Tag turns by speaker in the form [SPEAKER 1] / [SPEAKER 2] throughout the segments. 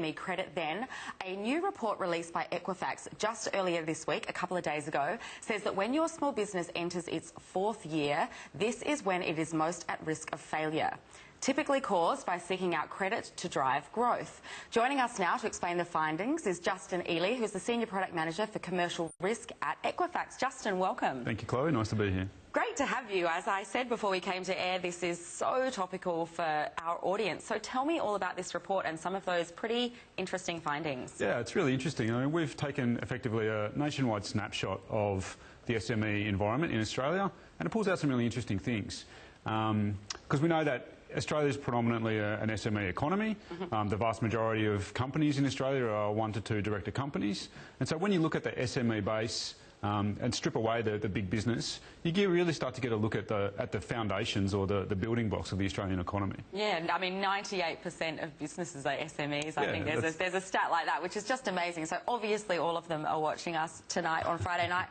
[SPEAKER 1] SME credit then. A new report released by Equifax just earlier this week, a couple of days ago, says that when your small business enters its fourth year, this is when it is most at risk of failure, typically caused by seeking out credit to drive growth. Joining us now to explain the findings is Justin Eley, who's the Senior Product Manager for Commercial Risk at Equifax. Justin, welcome.
[SPEAKER 2] Thank you, Chloe. Nice to be here.
[SPEAKER 1] Great to have you. As I said before we came to air, this is so topical for our audience. So tell me all about this report and some of those pretty interesting findings.
[SPEAKER 2] Yeah, it's really interesting. I mean, we've taken effectively a nationwide snapshot of the SME environment in Australia, and it pulls out some really interesting things. Because we know that Australia is predominantly an SME economy. The vast majority of companies in Australia are 1 to 2 director companies. And so when you look at the SME base and strip away the big business, you really start to get a look at the foundations or the building blocks of the Australian economy. Yeah,
[SPEAKER 1] I mean 98% of businesses are SMEs. I think there's a stat like that, which is just amazing. So obviously all of them are watching us tonight on Friday night.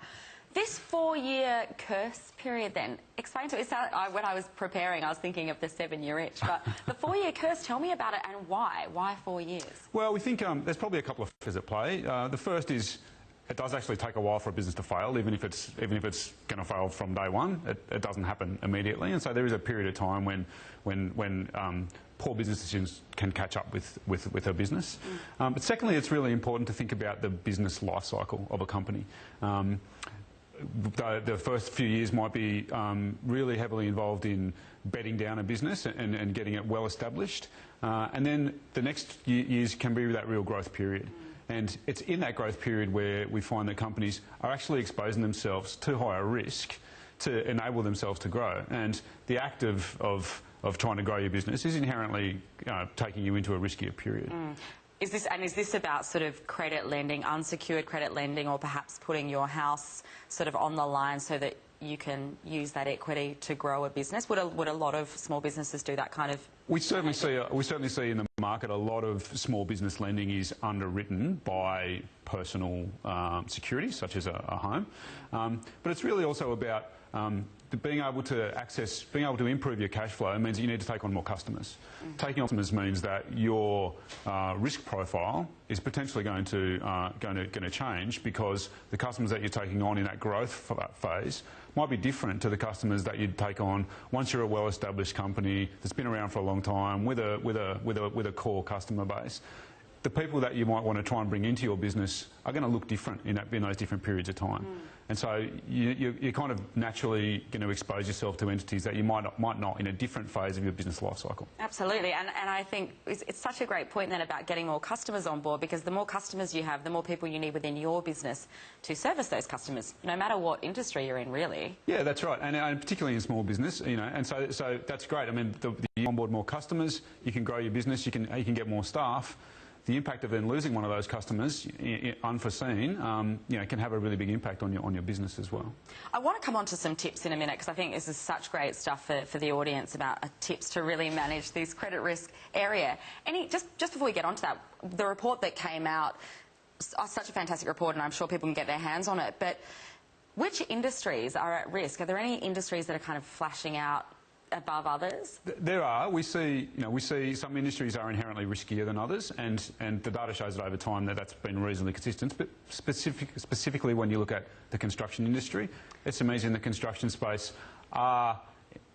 [SPEAKER 1] This 4-year curse period then, explain to me, when I was preparing I was thinking of the 7-year itch, but the 4-year curse, tell me about it and why? Why 4 years?
[SPEAKER 2] Well, we think there's probably a couple of factors at play. The first is it does actually take a while for a business to fail, even if it's going to fail from day one. It doesn't happen immediately, and so there is a period of time when poor business decisions can catch up with a business. But secondly, it's really important to think about the business life cycle of a company. The first few years might be really heavily involved in bedding down a business and getting it well established, and then the next years can be that real growth period. And it's in that growth period where we find that companies are actually exposing themselves to higher risk to enable themselves to grow. And the act of trying to grow your business is inherently taking you into a riskier period.
[SPEAKER 1] Is this about sort of credit lending, unsecured credit lending, or perhaps putting your house sort of on the line so that you can use that equity to grow a business? Would a lot of small businesses do that kind of? We certainly
[SPEAKER 2] see in the market a lot of small business lending is underwritten by personal securities such as a home, but it's really also about being able to improve your cash flow means that you need to take on more customers. Taking on customers means that your risk profile is potentially going to change, because the customers that you're taking on in that growth phase might be different to the customers that you'd take on once you're a well-established company that's been around for a long time with a core customer base. The people that you might want to try and bring into your business are going to look different in those different periods of time. And so you're kind of naturally going to expose yourself to entities that you might not in a different phase of your business life cycle.
[SPEAKER 1] Absolutely, and I think it's such a great point then about getting more customers on board, because the more customers you have, the more people you need within your business to service those customers, no matter what industry you're in, really.
[SPEAKER 2] Yeah, that's right, and particularly in small business, and so that's great. I mean, you onboard more customers, you can grow your business, you can get more staff. The impact of then losing one of those customers, unforeseen, can have a really big impact on your business as well.
[SPEAKER 1] I want to come on to some tips in a minute, because I think this is such great stuff for the audience about tips to really manage this credit risk area. Just before we get onto that, the report that came out, such a fantastic report, and I'm sure people can get their hands on it, but which industries are at risk? Are there any industries that are kind of flashing out above others?
[SPEAKER 2] There are. We see some industries are inherently riskier than others, and the data shows that over time that's been reasonably consistent. But specifically when you look at the construction industry, SMEs in the construction space are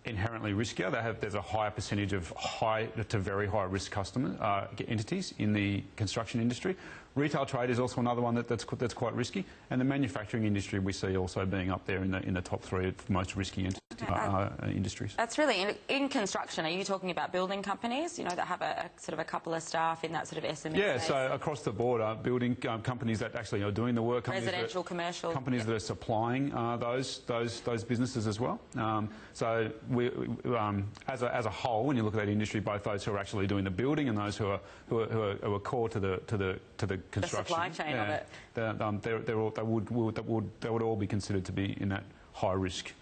[SPEAKER 2] inherently riskier. There's a higher percentage of high to very high risk entities in the construction industry. Retail trade is also another one that's quite risky, and the manufacturing industry we see also being up there in the top 3 of most risky industries.
[SPEAKER 1] That's really in construction. Are you talking about building companies, that have a sort of a couple of staff in that sort of SME?
[SPEAKER 2] Yeah, so across the board, building companies that actually are doing the work,
[SPEAKER 1] residential, commercial,
[SPEAKER 2] companies that are supplying those businesses as well. So as a whole, when you look at that industry, both those who are actually doing the building and those who are core to the construction,
[SPEAKER 1] the supply chain of it,
[SPEAKER 2] they would all be considered to be in that high risk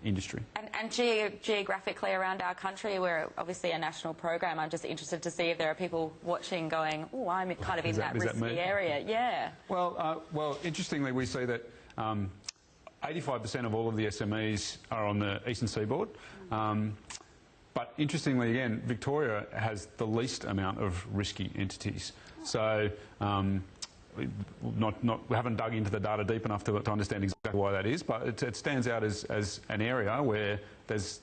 [SPEAKER 2] industry.
[SPEAKER 1] And geographically around our country, we're obviously a national program. I'm just interested to see if there are people watching going, "Oh, I'm kind of in that risky area." Yeah.
[SPEAKER 2] Well, interestingly, we see that 85% of all of the SMEs are on the eastern seaboard. But interestingly, again, Victoria has the least amount of risky entities. So we haven't dug into the data deep enough to understand exactly why that is, but it stands out as an area where there's,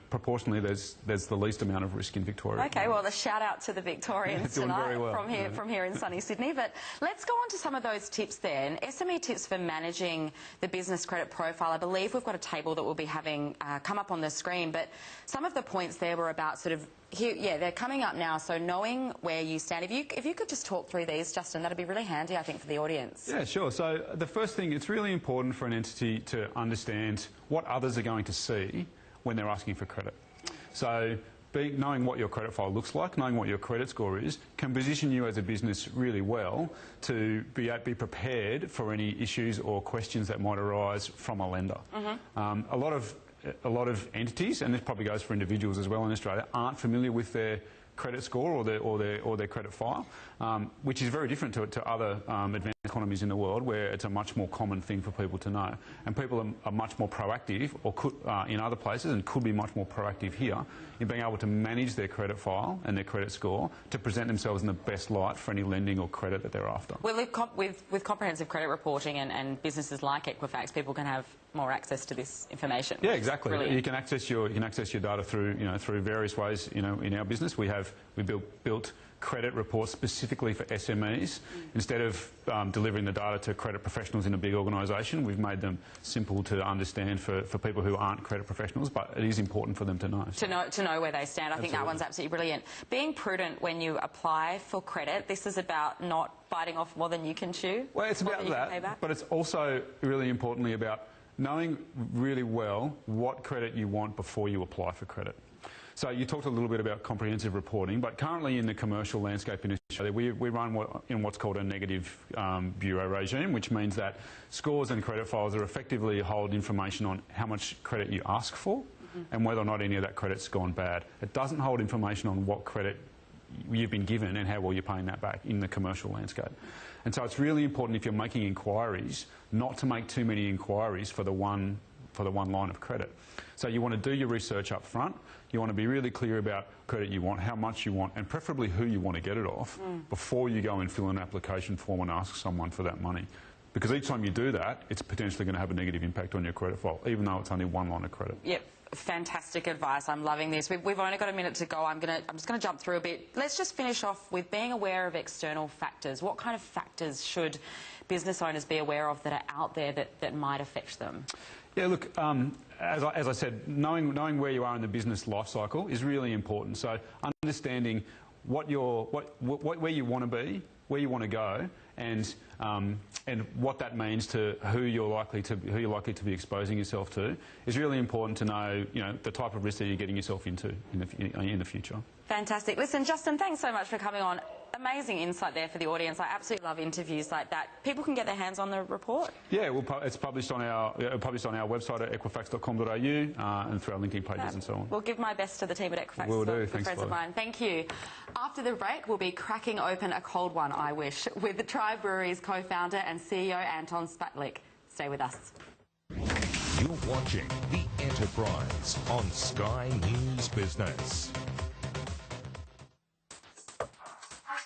[SPEAKER 2] proportionally there's the least amount of risk in Victoria.
[SPEAKER 1] Okay, well, a shout out to the Victorians tonight
[SPEAKER 2] well,
[SPEAKER 1] from here in sunny Sydney. But let's go on to some of those tips then. SME tips for managing the business credit profile. I believe we've got a table that we'll be having come up on the screen, but some of the points there were about sort of here, yeah, they're coming up now. So knowing where you stand, if you could just talk through these, Justin, that'd be really handy, I think, for the audience.
[SPEAKER 2] Yeah, sure. So the first thing, it's really important for an entity to understand what others are going to see when they're asking for credit. So knowing what your credit file looks like, knowing what your credit score is, can position you as a business really well to be prepared for any issues or questions that might arise from a lender. A lot of entities, and this probably goes for individuals as well in Australia, aren't familiar with their credit score or their credit file, which is very different to other advanced economies in the world, where it's a much more common thing for people to know. And people are much more proactive, or could in other places, and could be much more proactive here in being able to manage their credit file and their credit score to present themselves in the best light for any lending or credit that they're after.
[SPEAKER 1] Well, with comprehensive credit reporting and businesses like Equifax, people can have more access to this information.
[SPEAKER 2] Yeah, exactly.
[SPEAKER 1] Brilliant.
[SPEAKER 2] You can access your data through through various ways. In our business, we built credit reports specifically for SMEs. Instead of delivering the data to credit professionals in a big organisation, we've made them simple to understand for people who aren't credit professionals, but it is important for them to know.
[SPEAKER 1] To know where they stand. I think that one's absolutely brilliant. Being prudent when you apply for credit, this is about not biting off more than you can chew.
[SPEAKER 2] Well, it's about that, but it's also really importantly about knowing really well what credit you want before you apply for credit. So you talked a little bit about comprehensive reporting, but currently in the commercial landscape in Australia, we run what's called a negative bureau regime, which means that scores and credit files are effectively hold information on how much credit you ask for and whether or not any of that credit's gone bad. It doesn't hold information on what credit you've been given and how well you're paying that back in the commercial landscape. And so it's really important, if you're making inquiries, not to make too many inquiries for the one line of credit. So you want to do your research up front. You want to be really clear about credit you want, how much you want, and preferably who you want to get it off before you go and fill an application form and ask someone for that money. Because each time you do that, it's potentially going to have a negative impact on your credit file, even though it's only one line of credit.
[SPEAKER 1] Yep. Fantastic advice. I'm loving this. We've only got a minute to go. I'm just going to jump through a bit. Let's just finish off with being aware of external factors. What kind of factors should business owners be aware of that are out there that might affect them?
[SPEAKER 2] Yeah, look, as I said, knowing where you are in the business life cycle is really important. So understanding where you want to be, where you want to go, and what that means to who you're likely to be exposing yourself to is really important to know. The type of risk that you're getting yourself into in the future.
[SPEAKER 1] Fantastic. Listen, Justin, thanks so much for coming on. Amazing insight there for the audience. I absolutely love interviews like that. People can get their hands on the report.
[SPEAKER 2] Yeah, it's published on our website at equifax.com.au and through our linking pages and so on.
[SPEAKER 1] We'll give my best to the team at Equifax.
[SPEAKER 2] Will do.
[SPEAKER 1] Thanks, friends of mine. Thank you. After the break, we'll be cracking open a cold one, I wish, with the Tribe Brewery's co-founder and CEO Anton Spatlik. Stay with us.
[SPEAKER 3] You're watching The Enterprise on Sky News Business.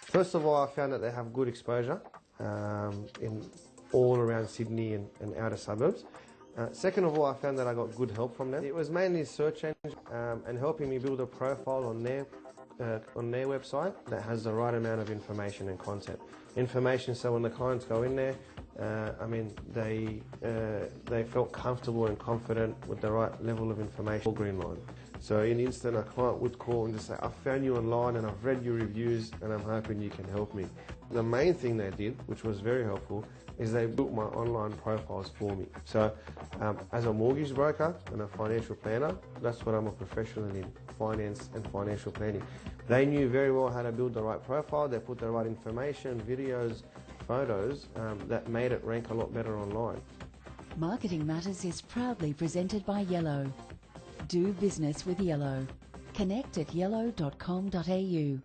[SPEAKER 4] First of all, I found that they have good exposure in all around Sydney and outer suburbs. Second of all, I found that I got good help from them. It was mainly search engine and helping me build a profile on their website that has the right amount of information and content. Information so when the clients go in there, they felt comfortable and confident with the right level of information. Green line. So in instant, a client would call and just say, I found you online and I've read your reviews and I'm hoping you can help me. The main thing they did, which was very helpful, is they built my online profiles for me. So as a mortgage broker and a financial planner, that's what I'm a professional in, finance and financial planning. They knew very well how to build the right profile. They put the right information, videos, photos that made it rank a lot better online.
[SPEAKER 5] Marketing Matters is proudly presented by Yellow. Do business with Yellow. Connect at yellow.com.au.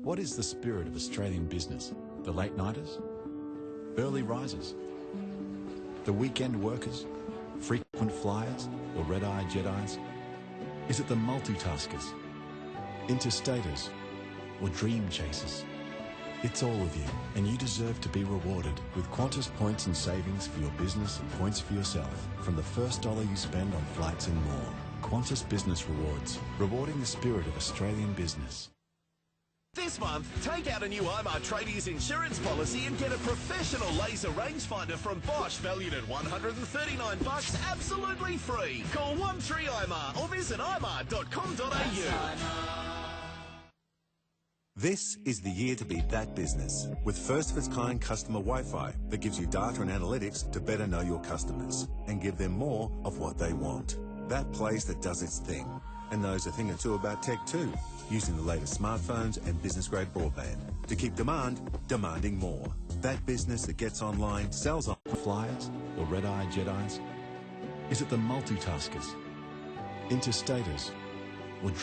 [SPEAKER 6] What is the spirit of Australian business? The late nighters? Early risers? The weekend workers? Frequent flyers? Or red-eyed Jedis? Is it the multitaskers, interstaters, or dream chasers? It's all of you, and you deserve to be rewarded with Qantas points and savings for your business and points for yourself from the first dollar you spend on flights and more. Qantas Business Rewards, rewarding the spirit of Australian business.
[SPEAKER 7] This month, take out a new IMAR Tradies insurance policy and get a professional laser rangefinder from Bosch valued at $139 absolutely free. Call 13IMAR or visit imar.com.au.
[SPEAKER 8] This is the year to be that business with first-of-its-kind customer Wi-Fi that gives you data and analytics to better know your customers and give them more of what they want. That place that does its thing and knows a thing or two about tech too, using the latest smartphones and business-grade broadband to keep demand demanding more. That business that gets online, sells on
[SPEAKER 6] Flyers or red-eyed Jedis? Is it the multitaskers, interstaters,